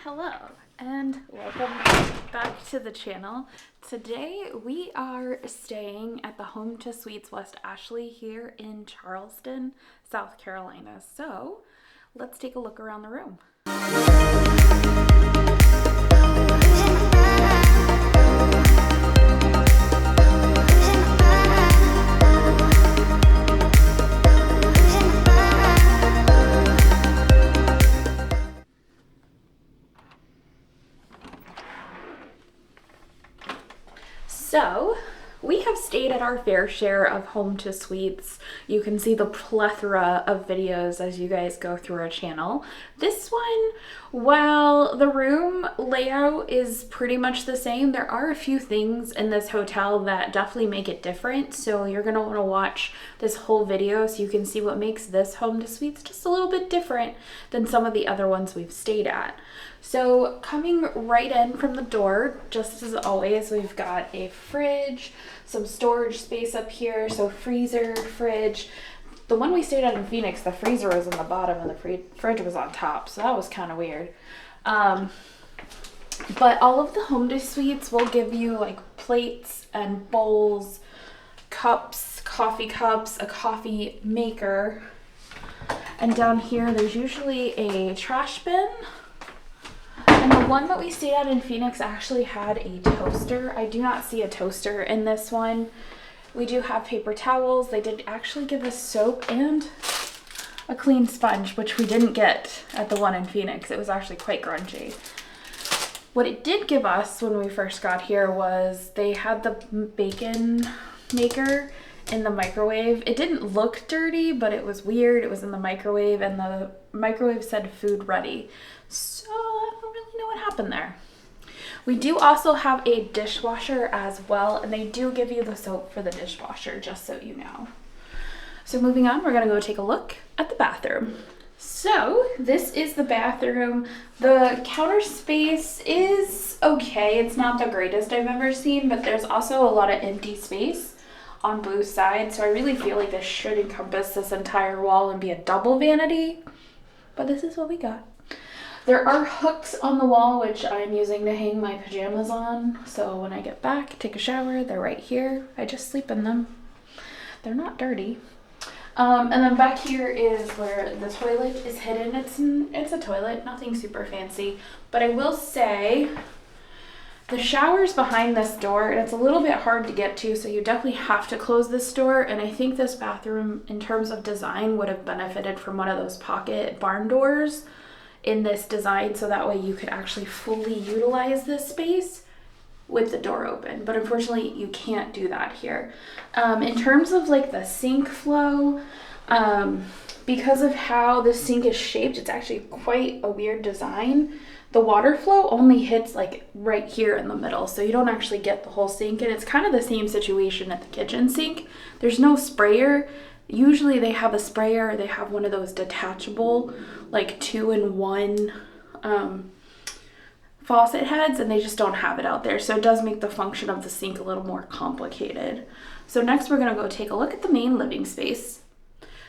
Hello and welcome back to the channel. Today we are staying at the Home to Suites West Ashley here in Charleston, South Carolina. So let's take a look around the room. So we have stayed at our fair share of Home to Suites. You can see the plethora of videos as you guys go through our channel. This one, while the room layout is pretty much the same, there are a few things in this hotel that definitely make it different. So you're gonna wanna watch this whole video so you can see what makes this Home to Suites just a little bit different than some of the other ones we've stayed at. So coming right in from the door, just as always, we've got a fridge, some storage space up here, so freezer, fridge. The one we stayed at in Phoenix, the freezer was in the bottom and the fridge was on top, so that was kind of weird. But all of the Home to Suites will give you like plates and bowls, cups, a coffee maker, and down here there's usually a trash bin. And the one that we stayed at in Phoenix actually had a toaster. I do not see a toaster in this one. We do have paper towels. They did actually give us soap and a clean sponge, which we didn't get at the one in Phoenix. It was actually quite grungy. What it did give us when we first got here was they had the bacon maker in the microwave. It didn't look dirty, but it was weird. It was in the microwave and the microwave said food ready. So I don't really know what happened there. We do also have a dishwasher as well, and they do give you the soap for the dishwasher, just so you know. So moving on, we're gonna go take a look at the bathroom. So this is the bathroom. The counter space is okay. It's not the greatest I've ever seen, but there's also a lot of empty space on both sides. So I really feel like this should encompass this entire wall and be a double vanity, but this is what we got. There are hooks on the wall, which I'm using to hang my pajamas on. So when I get back, take a shower, they're right here. I just sleep in them. They're not dirty. And then back here is where the toilet is hidden. It's a toilet, nothing super fancy. But I will say the shower's behind this door, and it's a little bit hard to get to, so you definitely have to close this door. And I think this bathroom, in terms of design, would have benefited from one of those pocket barn doors in this design, so that way you could actually fully utilize this space with the door open. But unfortunately you can't do that here. In terms of like the sink flow, because of how the sink is shaped, it's actually quite a weird design. The water flow only hits like right here in the middle, so you don't actually get the whole sink. And it's kind of the same situation at the kitchen sink. There's no sprayer. Usually they have a sprayer, they have one of those detachable like 2-in-1 faucet heads, and they just don't have it out there. So it does make the function of the sink a little more complicated. So next we're gonna go take a look at the main living space.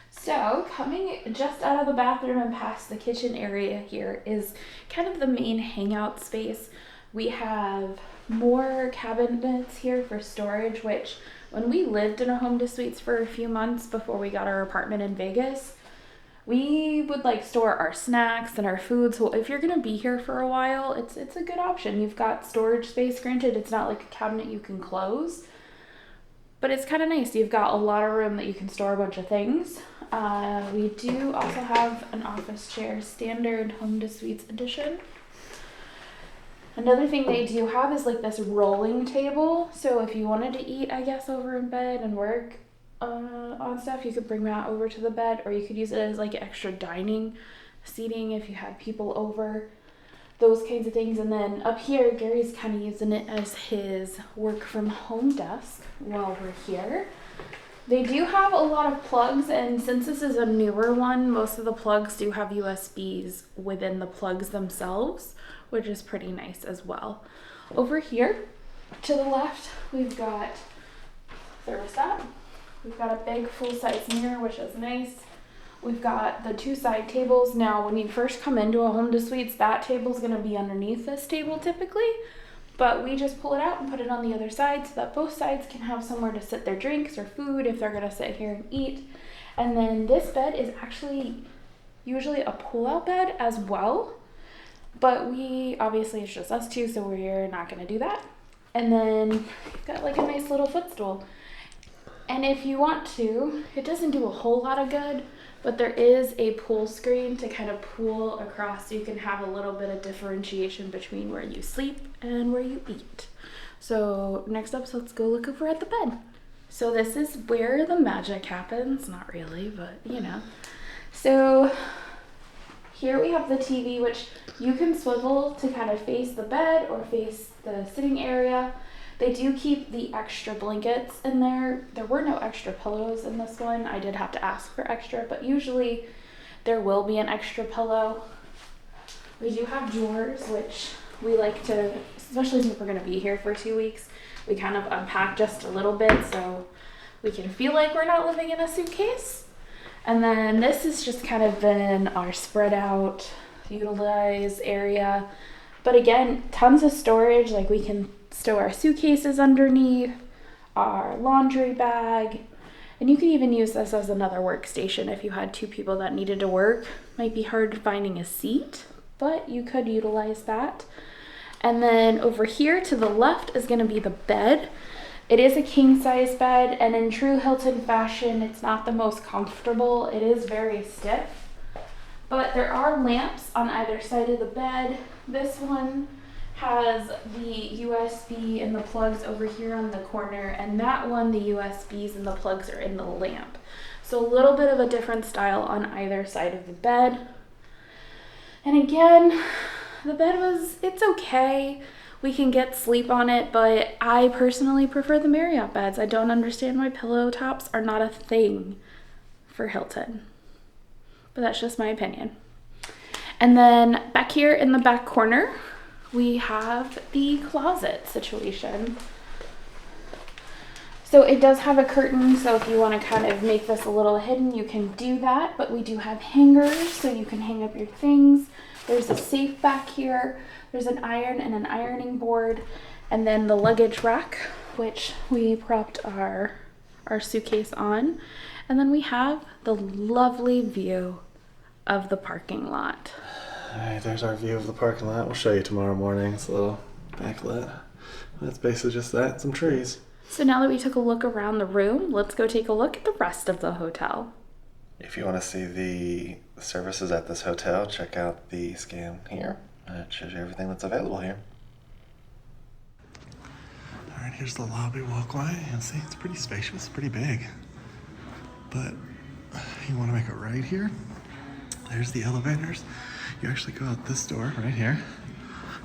So coming just out of the bathroom and past the kitchen area here is kind of the main hangout space. We have more cabinets here for storage, which when we lived in a Home to Suites for a few months before we got our apartment in Vegas, we would like store our snacks and our food. So if you're gonna be here for a while, it's a good option. You've got storage space. Granted, it's not like a cabinet you can close, but it's kind of nice. You've got a lot of room that you can store a bunch of things. We do also have an office chair, standard Home to Suites edition. Another thing they do have is like this rolling table. So if you wanted to eat, I guess, over in bed and work on stuff, you could bring that over to the bed, or you could use it as like extra dining seating if you had people over, those kinds of things. And then up here, Gary's kind of using it as his work from home desk while we're here. They do have a lot of plugs, and since this is a newer one, most of the plugs do have USBs within the plugs themselves, which is pretty nice as well. Over here to the left, we've got thermostat. We've got a big full-size mirror, which is nice. We've got the 2 side tables. Now, when you first come into a Home to Suites, that table's gonna be underneath this table typically, but we just pull it out and put it on the other side so that both sides can have somewhere to sit their drinks or food if they're gonna sit here and eat. And then this bed is actually usually a pull-out bed as well, but obviously it's just us two, so we're not gonna do that. And then you've got like a nice little footstool. And if you want to, it doesn't do a whole lot of good, but there is a pool screen to kind of pool across so you can have a little bit of differentiation between where you sleep and where you eat. So next up, so let's go look over at the bed. So this is where the magic happens. Not really, but you know. So here we have the TV, which you can swivel to kind of face the bed or face the sitting area. They do keep the extra blankets in there. There were no extra pillows in this one. I did have to ask for extra, but usually there will be an extra pillow. We do have drawers, which we like to, especially since we're gonna be here for 2 weeks, we kind of unpack just a little bit so we can feel like we're not living in a suitcase. And then this has just kind of been our spread out, utilized area. But again, tons of storage, like we can stow our suitcases underneath, our laundry bag, and you can even use this as another workstation if you had 2 people that needed to work. Might be hard finding a seat, but you could utilize that. And then over here to the left is gonna be the bed. It is a king size bed, and in true Hilton fashion, it's not the most comfortable. It is very stiff, but there are lamps on either side of the bed. This one has the USB and the plugs over here on the corner, and that one, the USBs and the plugs are in the lamp. So a little bit of a different style on either side of the bed. And again, the bed it's okay. We can get sleep on it, but I personally prefer the Marriott beds. I don't understand why pillow tops are not a thing for Hilton, but that's just my opinion. And then back here in the back corner, we have the closet situation. So it does have a curtain, so if you want to kind of make this a little hidden, you can do that, but we do have hangers so you can hang up your things. There's a safe back here. There's an iron and an ironing board, and then the luggage rack, which we propped our suitcase on. And then we have the lovely view of the parking lot. All right, there's our view of the parking lot. We'll show you tomorrow morning. It's a little backlit. That's basically just that, some trees. So now that we took a look around the room, let's go take a look at the rest of the hotel. If you want to see the services at this hotel, check out the scan here. It shows you everything that's available here. All right, here's the lobby walkway. You can see it's pretty spacious, pretty big. But you want to make it right here. There's the elevators. You actually go out this door right here,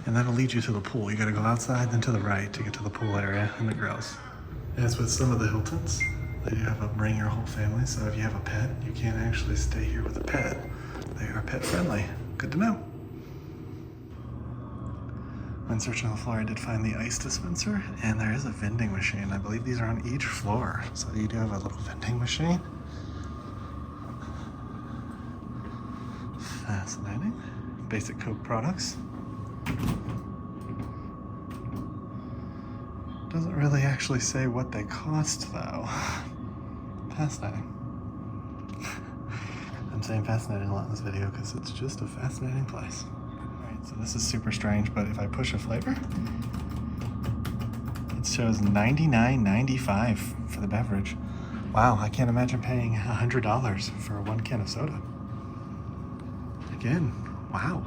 and that'll lead you to the pool. You gotta go outside, then to the right to get to the pool area and the grills. As with some of the Hiltons, they have a bring your whole family, so if you have a pet, you can't actually stay here with a pet. They are pet friendly. Good to know. When searching the floor, I did find the ice dispenser, and there is a vending machine. I believe these are on each floor, so you do have a little vending machine. Fascinating. Basic Coke products. Doesn't really actually say what they cost though. Fascinating. I'm saying fascinating a lot in this video because it's just a fascinating place. Alright, so this is super strange, but if I push a flavor, it shows $99.95 for the beverage. Wow, I can't imagine paying $100 for 1 can of soda. Again, wow.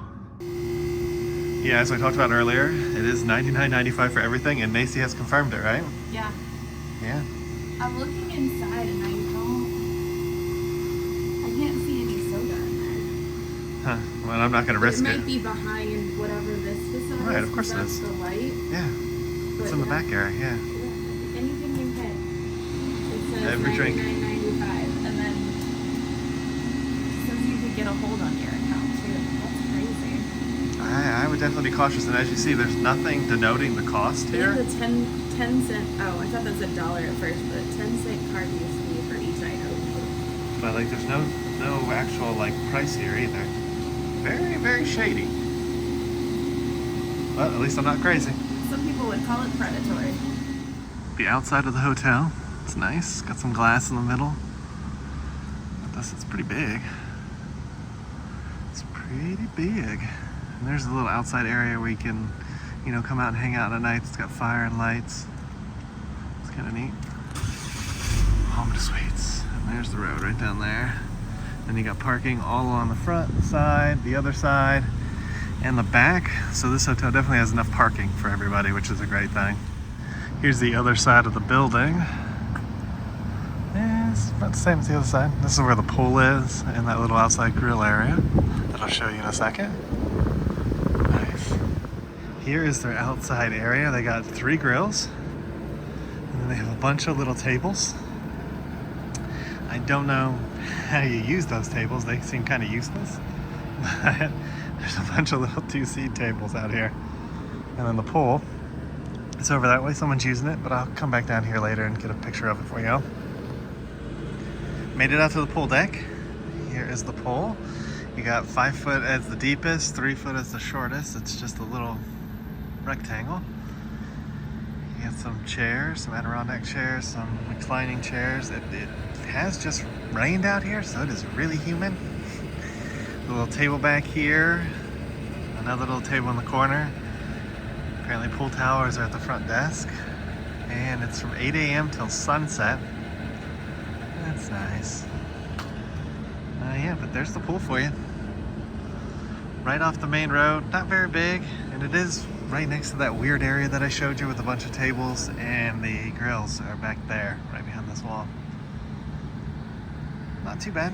Yeah, as I talked about earlier, it is $99.95 for everything, and Macy has confirmed it, right? Yeah. Yeah. I'm looking inside and I can't see any soda in there. Huh. Well, I'm not going to risk it. It might be behind whatever this facade is. Right, of course it is. The light. Yeah. It's in the back area, yeah. Anything you hit. It says Every drink. $99.95, and then it says you could get a hold on your account too. That's crazy. I would definitely be cautious, and as you see, there's nothing denoting the cost here. Yeah, the 10 cent, oh, I thought that was $1 at first, but 10-cent card use fee for each item. But like, there's no no actual like price here either. Very, very shady. But at least I'm not crazy. Some people would call it predatory. The outside of the hotel, it's nice. Got some glass in the middle. But this is pretty big. It's pretty big. And there's a little outside area where you can, you know, come out and hang out at night. It's got fire and lights. It's kind of neat. Home to Suites. And there's the road right down there. Then you got parking all along the front, the side, the other side, and the back. So this hotel definitely has enough parking for everybody, which is a great thing. Here's the other side of the building. Yeah, it's about the same as the other side. This is where the pool is and that little outside grill area that I'll show you in a second. Nice. Here is their outside area. They got 3 grills, and then they have a bunch of little tables. I don't know how you use those tables. They seem kind of useless. But there's a bunch of little 2-seat tables out here. And then the pool, it's over that way. Someone's using it, but I'll come back down here later and get a picture of it for you. Made it out to the pool deck. Here is the pool. You got 5 foot as the deepest, 3 foot as the shortest. It's just a little rectangle. You got some chairs, some Adirondack chairs, some reclining chairs. It has just rained out here, so it is really humid. A little table back here, another little table in the corner. Apparently pool towers are at the front desk, and it's from 8 a.m. till sunset. That's nice. Yeah, but there's the pool for you. Right off the main road, not very big, and it is right next to that weird area that I showed you with a bunch of tables, and the grills are back there, right behind this wall. Not too bad.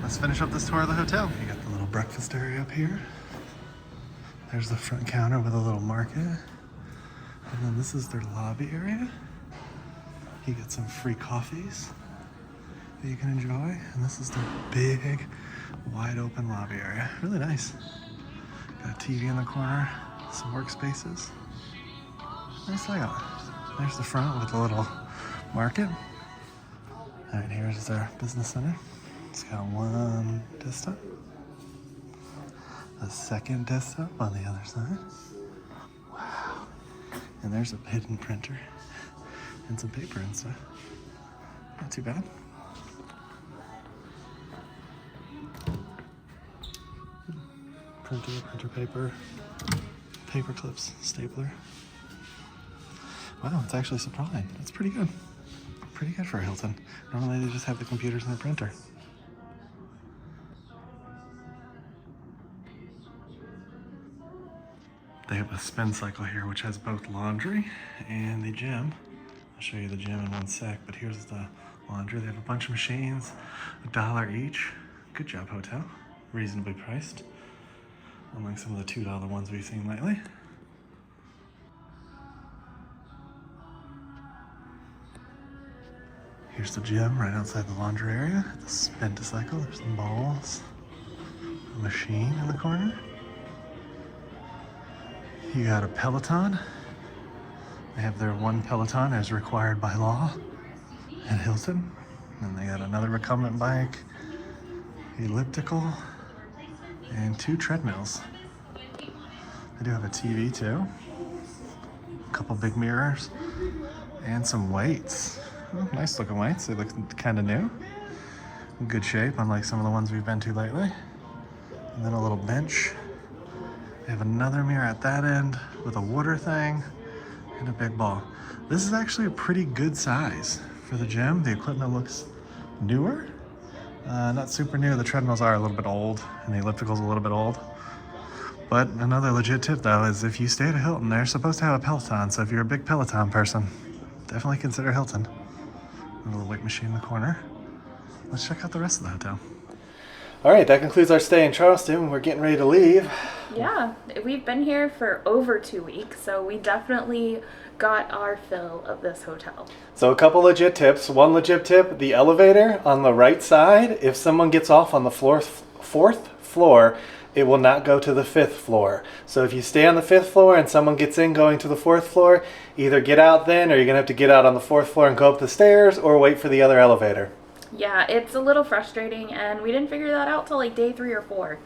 Let's finish up this tour of the hotel. You got the little breakfast area up here. There's the front counter with a little market. And then this is their lobby area. You get some free coffees that you can enjoy. And this is their big, wide open lobby area. Really nice. Got a TV in the corner, some workspaces. Nice layout. There's the front with a little market. All right, here's their business center. It's got one desktop, a second desktop on the other side. Wow. And there's a hidden printer and some paper and stuff. Not too bad. Printer paper, paper clips, stapler. Wow, it's actually supplying. That's pretty good. Pretty good for Hilton. Normally they just have the computers and the printer. They have a spin cycle here, which has both laundry and the gym. I'll show you the gym in one sec, but here's the laundry. They have a bunch of machines, $1 each. Good job, hotel. Reasonably priced, unlike some of the $2 ones we've seen lately. Here's the gym right outside the laundry area. The spin cycle. There's some balls. A machine in the corner. You got a Peloton. They have their one Peloton as required by law at Hilton. And they got another recumbent bike, elliptical, and 2 treadmills. They do have a TV too. A couple big mirrors and some weights. Oh, nice looking weights. They look kind of new. In good shape, unlike some of the ones we've been to lately. And then a little bench. They have another mirror at that end with a water thing and a big ball. This is actually a pretty good size for the gym. The equipment looks newer. Not super new. The treadmills are a little bit old and the elliptical's a little bit old. But another legit tip though is if you stay at a Hilton, they're supposed to have a Peloton. So if you're a big Peloton person, definitely consider Hilton. A little weight machine in the corner. Let's check out the rest of the hotel. All right, that concludes our stay in Charleston. We're getting ready to leave. Yeah, we've been here for over 2 weeks, so we definitely got our fill of this hotel. So a couple legit tips. One legit tip, the elevator on the right side, if someone gets off on the fourth floor, it will not go to the 5th floor. So if you stay on the 5th floor and someone gets in going to the 4th floor, either get out then or you're gonna have to get out on the 4th floor and go up the stairs or wait for the other elevator. Yeah, it's a little frustrating, and we didn't figure that out till like day 3 or 4.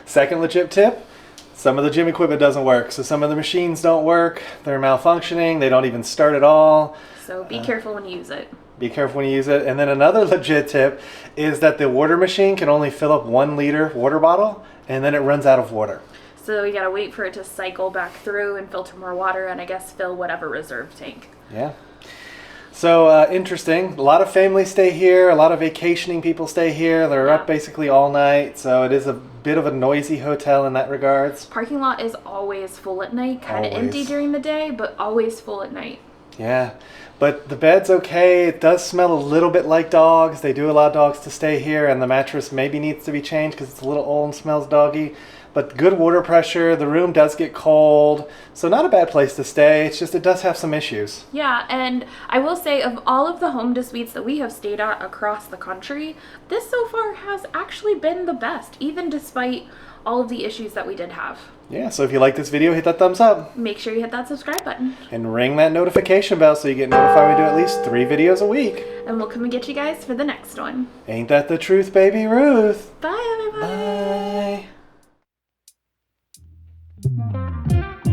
Second legit tip, some of the gym equipment doesn't work. So some of the machines don't work, they're malfunctioning, they don't even start at all. So be careful when you use it. Be careful when you use it. And then another legit tip is that the water machine can only fill up 1 liter water bottle, and then it runs out of water. So you gotta wait for it to cycle back through and filter more water, and I guess fill whatever reserve tank. Yeah. So interesting. A lot of families stay here. A lot of vacationing people stay here. They're up basically all night. So it is a bit of a noisy hotel in that regards. Parking lot is always full at night. Kind of empty during the day, but always full at night. Yeah. But the bed's okay. It does smell a little bit like dogs. They do allow dogs to stay here, and the mattress maybe needs to be changed because it's a little old and smells doggy. But good water pressure. The room does get cold. So not a bad place to stay. It's just it does have some issues. Yeah, and I will say of all of the home to suites that we have stayed at across the country, this so far has actually been the best, even despite all of the issues that we did have. Yeah, so if you like this video, hit that thumbs up. Make sure you hit that subscribe button. And ring that notification bell so you get notified we do at least 3 videos a week. And we'll come and get you guys for the next one. Ain't that the truth, baby Ruth? Bye, everybody. Bye.